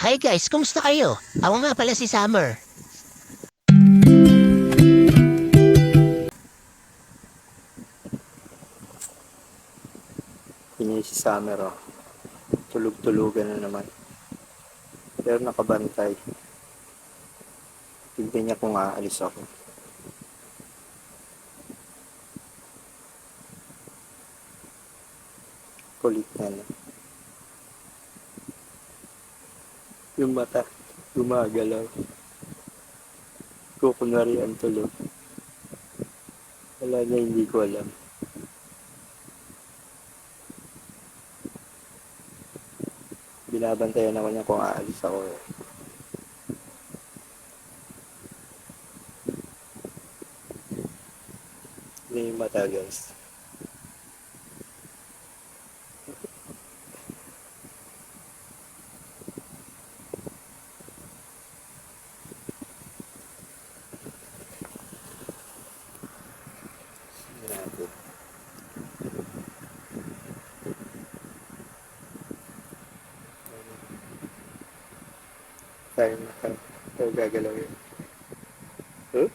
Hi guys, kumusta kayo? Ako nga pala si Summer. Yun si Summer, oh. Tulog-tulugan na naman. Pero nakabantay. Tignan niya kung aalis ako. Kulit na na. Yung mata, gumagalaw. Kukunwari ang tulog. Wala niya, hindi ko alam. Binabantayan ako niya kung aalis ako. Hindi yung mata, guys. Tingnan natin. Tayo mata. Tayo gagalaw yun. Huh?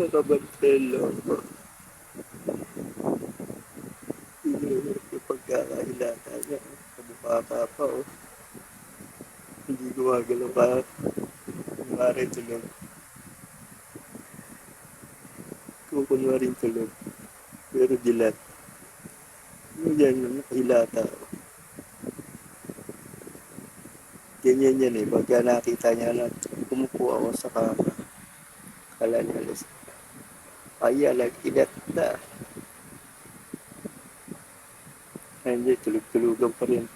Nakabantay lang ako. Yung pagkakahilata niya. Kamukha ka pa, oh. Hindi gumagalaw pa. Kunwari tulog. Kunwari tulog. Pero dilat. Ano yan, nakahilata. Ganyan yan eh. Pagka nakita niya na kumukuha ako sa kama. Kala niya alas. Ay, alag, ilat na. Hindi, tulog-tulugan pa rin.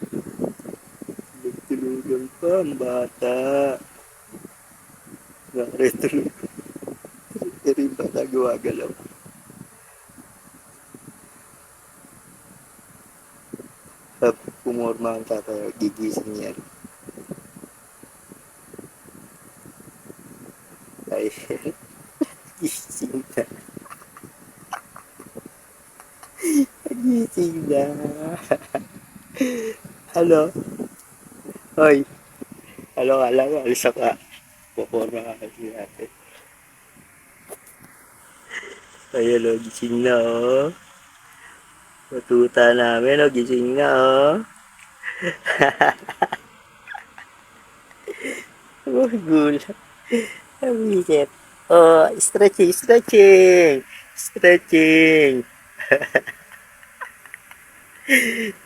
Tulog-tulugan pa ang bata. Tulog. Pero yung bata gumagalaw. Pag pumorma ang tatay, gigising yan. Ay, gising na. Gising na. Hello? Hoy. Hello, kala ko, alis ka. Puporma ka kasi natin. Ayun, oh, gising na, oh. Matuta namin, oh, gising na, oh. Oh, gulat. Amigit. Oh, stretching, stretching. Stretching.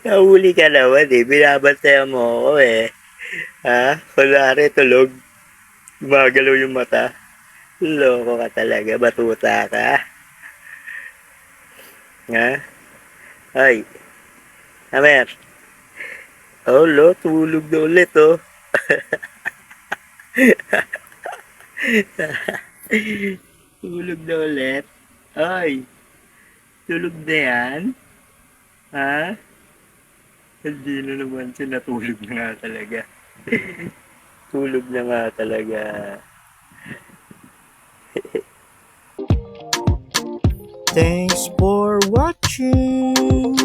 Nahuli ka naman eh. Binabantayan mo ako eh. Ha? Kunwari tulog. Gumagalaw yung mata. Loko ka talaga. Batuta ka. Ha? Ay. Amer. Oh, lo. Tulog na ulit oh. Tulog na ulit. Ay. Tulog na yan. Ha? Hindi na naman siya. Natulog na nga talaga. Tulog na nga talaga. Thanks for watching.